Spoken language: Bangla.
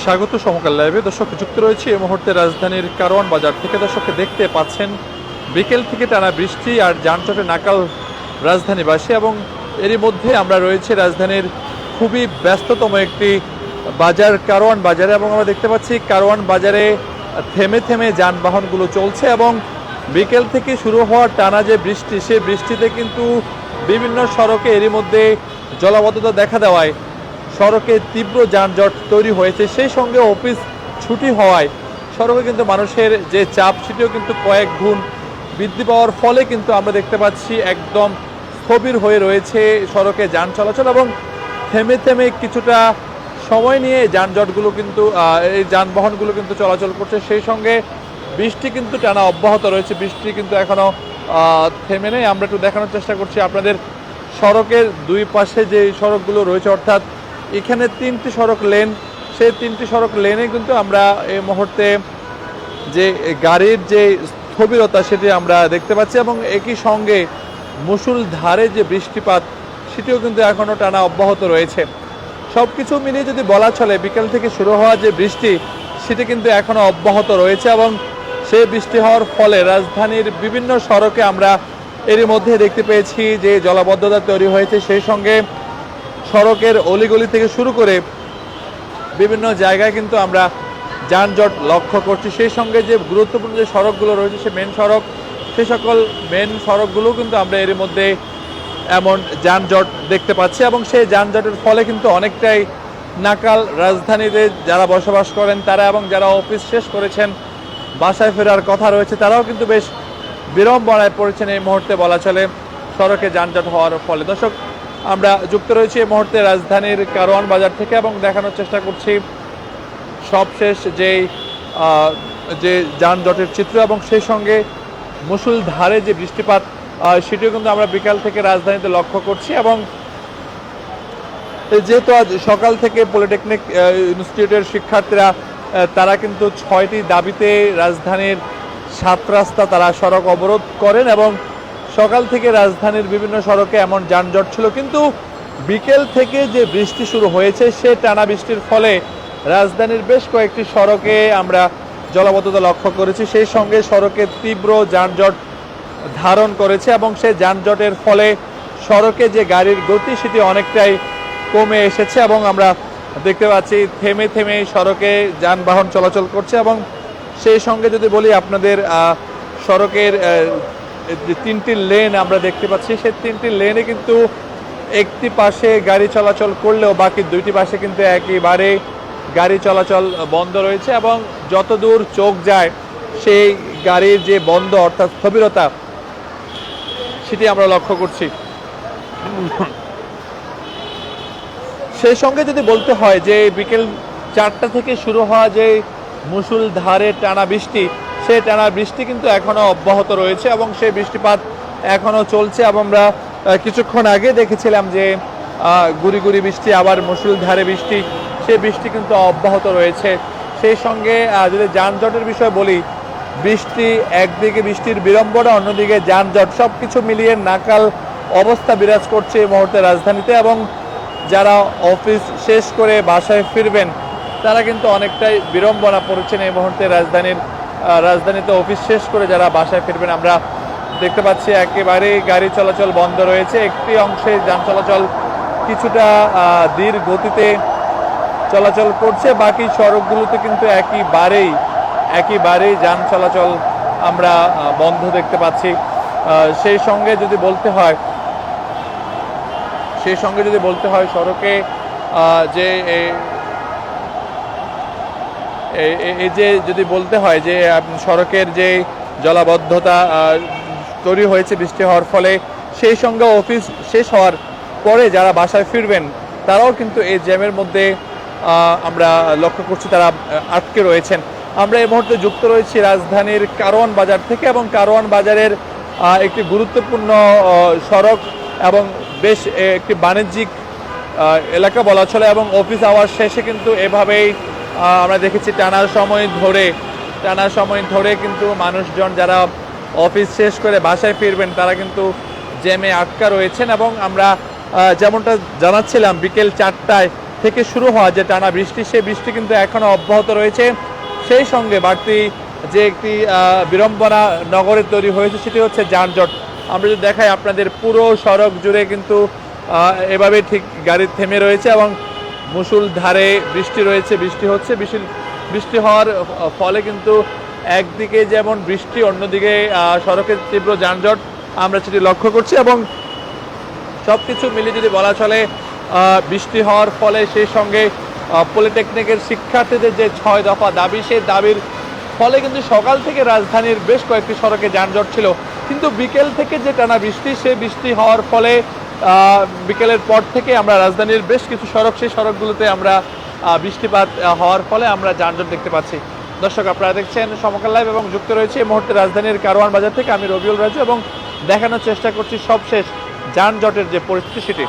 স্বাগত সমকাল লাইভে। দর্শক যুক্ত রয়েছে এই মুহূর্তে রাজধানীর কারওয়ান বাজার থেকে। দর্শককে দেখতে পাচ্ছেন বিকেল থেকে টানা বৃষ্টি আর যানজটে নাকাল রাজধানীবাসী, এবং এরই মধ্যে আমরা রয়েছে রাজধানীর খুবই ব্যস্ততম একটি বাজার কারওয়ান বাজারে, এবং আমরা দেখতে পাচ্ছি কারওয়ান বাজারে থেমে থেমে যানবাহনগুলো চলছে, এবং বিকেল থেকে শুরু হওয়া টানা যে বৃষ্টি, সেই বৃষ্টিতে কিন্তু বিভিন্ন সড়কে এরই মধ্যে জলাবদ্ধতা দেখা দেওয়ায় সড়কে তীব্র যানজট তৈরি হয়েছে। সেই সঙ্গে অফিস ছুটি হওয়ায় সড়কে কিন্তু মানুষের যে চাপ সেটিও কিন্তু কয়েক গুণ বৃদ্ধি পাওয়ার ফলে কিন্তু আমরা দেখতে পাচ্ছি একদম স্থবির হয়ে রয়েছে সড়কে যান চলাচল, এবং থেমে থেমে কিছুটা সময় নিয়ে যানজটগুলো কিন্তু এই যানবাহনগুলো কিন্তু চলাচল করছে। সেই সঙ্গে বৃষ্টি কিন্তু টানা অব্যাহত রয়েছে, বৃষ্টি কিন্তু এখনও থেমে নেই। আমরা একটু দেখানোর চেষ্টা করছি আপনাদের সড়কের দুই পাশে যে সড়কগুলো রয়েছে, অর্থাৎ এখানে তিনটি সড়ক লেন, সেই তিনটি সড়ক লেনে কিন্তু আমরা এই মুহূর্তে যে গাড়ির যে স্থবিরতা সেটি আমরা দেখতে পাচ্ছি, এবং একই সঙ্গে মুষলধারে যে বৃষ্টিপাত সেটিও কিন্তু এখনও টানা অব্যাহত রয়েছে। সব কিছু মিলিয়ে যদি বলা চলে, বিকেল থেকে শুরু হওয়া যে বৃষ্টি সেটি কিন্তু এখনও অব্যাহত রয়েছে, এবং সেই বৃষ্টি হওয়ার ফলে রাজধানীর বিভিন্ন সড়কে আমরা এরই মধ্যে দেখতে পেয়েছি যে জলাবদ্ধতা তৈরি হয়েছে। সেই সঙ্গে সড়কের অলিগলি থেকে শুরু করে বিভিন্ন জায়গায় কিন্তু আমরা যানজট লক্ষ্য করছি। সেই সঙ্গে যে গুরুত্বপূর্ণ যে সড়কগুলো রয়েছে, সে মেন সড়ক, সে সকল মেন সড়কগুলো কিন্তু আমরা এর মধ্যে এমন যানজট দেখতে পাচ্ছি, এবং সেই যানজটের ফলে কিন্তু অনেকটাই নাকাল রাজধানীতে যারা বসবাস করেন তারা, এবং যারা অফিস শেষ করেছেন বাসায় ফেরার কথা রয়েছে তারাও কিন্তু বেশ বিড়ম্বনায় পড়েছেন এই মুহূর্তে বলা চলে সড়কে যানজট হওয়ার ফলে। দর্শক, আমরা যুক্ত রয়েছি এই মুহূর্তে রাজধানীর কারওয়ান বাজার থেকে, এবং দেখানোর চেষ্টা করছি সবশেষ যে যানজটের চিত্র, এবং সেই সঙ্গে মুষলধারে যে বৃষ্টিপাত সেটিও কিন্তু আমরা বিকাল থেকে রাজধানীতে লক্ষ্য করছি। এবং যেহেতু আজ সকাল থেকে পলিটেকনিক ইনস্টিটিউটের শিক্ষার্থীরা তারা কিন্তু 6টি দাবিতে রাজধানীর 7 রাস্তা তারা সড়ক অবরোধ করেন, এবং সকাল থেকে রাজধানীর বিভিন্ন সড়কে এমন যানজট ছিল, কিন্তু বিকেল থেকে যে বৃষ্টি শুরু হয়েছে সে টানা বৃষ্টির ফলে রাজধানীর বেশ কয়েকটি সড়কে আমরা জলাবদ্ধতা লক্ষ্য করেছি। সেই সঙ্গে সড়কে তীব্র যানজট ধারণ করেছে, এবং সেই যানজটের ফলে সড়কে যে গাড়ির গতি সেটি অনেকটাই কমে এসেছে, এবং আমরা দেখতে পাচ্ছি থেমে থেমে সড়কে যানবাহন চলাচল করছে। এবং সেই সঙ্গে যদি বলি আপনাদের সড়কের যে 3টি লেন আমরা দেখতে পাচ্ছি, সেই 3টি লেনে কিন্তু একটি পাশে গাড়ি চলাচল করলেও বাকি 2টি পাশে কিন্তু একেবারে গাড়ি চলাচল বন্ধ রয়েছে, এবং যতদূর চোখ যায় সেই গাড়ির যে বন্ধ অর্থাৎ স্থবিরতা সেটি আমরা লক্ষ্য করছি। সেই সঙ্গে যদি বলতে হয় যে বিকেল 4টা থেকে শুরু হওয়া যে মুষলধারে টানা বৃষ্টি, সেই টানা বৃষ্টি কিন্তু এখনও অব্যাহত রয়েছে, এবং সেই বৃষ্টিপাত এখনও চলছে। এবং আমরা কিছুক্ষণ আগে দেখেছিলাম যে গুড়ি গুড়ি বৃষ্টি, আবার মুষলধারে বৃষ্টি, সেই বৃষ্টি কিন্তু অব্যাহত রয়েছে। সেই সঙ্গে যদি যানজটের বিষয় বলি, বৃষ্টি একদিকে বৃষ্টির বিড়ম্বনা, অন্যদিকে যানজট, সব কিছু মিলিয়ে নাকাল অবস্থা বিরাজ করছে এই মুহূর্তে রাজধানীতে, এবং যারা অফিস শেষ করে বাসায় ফিরবেন তারা কিন্তু অনেকটাই বিড়ম্বনা পড়েছেন এই মুহূর্তে রাজধানীতে অফিস শেষ করে যারা বাসায় ফিরবেন। আমরা দেখতে পাচ্ছি একেবারেই গাড়ি চলাচল বন্ধ রয়েছে, একটি অংশে যান চলাচল কিছুটা ধীর গতিতে চলাচল করছে, বাকি সড়কগুলোতে কিন্তু একেবারেই যান চলাচল আমরা বন্ধ দেখতে পাচ্ছি। সেই সঙ্গে যদি বলতে হয় সড়কে যে যদি বলতে হয় যে সড়কের যে জলাবদ্ধতা তৈরি হয়েছে বৃষ্টি হওয়ার ফলে, সেই সঙ্গে অফিস শেষ হওয়ার পরে যারা বাসায় ফিরবেন তারাও কিন্তু এই জ্যামের মধ্যে আমরা লক্ষ্য করছি তারা আটকে রয়েছেন। আমরা এই মুহূর্তে যুক্ত রয়েছি রাজধানীর কারওয়ান বাজার থেকে, এবং কারওয়ান বাজারের একটি গুরুত্বপূর্ণ সড়ক এবং বেশ একটি বাণিজ্যিক এলাকা বলা চলে, এবং অফিস আওয়ার শেষে কিন্তু এভাবেই আমরা দেখেছি টানা সময় ধরে কিন্তু মানুষজন যারা অফিস শেষ করে বাসায় ফিরবেন তারা কিন্তু জ্যামে আটকা রয়েছেন। এবং আমরা যেমনটা জানাচ্ছিলাম, বিকেল 4টায় থেকে শুরু হওয়া যে টানা বৃষ্টি, সেই বৃষ্টি কিন্তু এখনো অব্যাহত রয়েছে। সেই সঙ্গে বাড়তি যে একটি বিড়ম্বনা নগরে তৈরি হয়েছে সেটি হচ্ছে যানজট। আমরা যদি দেখাই আপনাদের পুরো সড়ক জুড়ে কিন্তু এভাবে ঠিক গাড়ি থেমে রয়েছে এবং মুষলধারে বৃষ্টি রয়েছে, বৃষ্টি হচ্ছে। বৃষ্টি হওয়ার ফলে কিন্তু একদিকে যেমন বৃষ্টি, অন্যদিকে সড়কের তীব্র যানজট আমরা সেটি লক্ষ্য করছি। এবং সব কিছু মিলে যদি বলা চলে, বৃষ্টি হওয়ার ফলে সেই সঙ্গে পলিটেকনিকের শিক্ষার্থীদের যে 6 দফা দাবি, সেই দাবির ফলে কিন্তু সকাল থেকে রাজধানীর বেশ কয়েকটি সড়কে যানজট ছিল। কিন্তু বিকেল থেকে যে টানা বৃষ্টি, সেই বৃষ্টি হওয়ার ফলে বিকেলের পর থেকে আমরা রাজধানীর বেশ কিছু সড়ক, সেই সড়কগুলোতে আমরা বৃষ্টিপাত হওয়ার ফলে আমরা যানজট দেখতে পাচ্ছি। দর্শক, আপনারা দেখছেন সমকাল লাইভ এবং যুক্ত রয়েছে এই মুহূর্তে রাজধানীর কারওয়ান বাজার থেকে আমি রবিউল রাজু, এবং দেখানোর চেষ্টা করছি সবশেষ যানজটের যে পরিস্থিতি সেটি।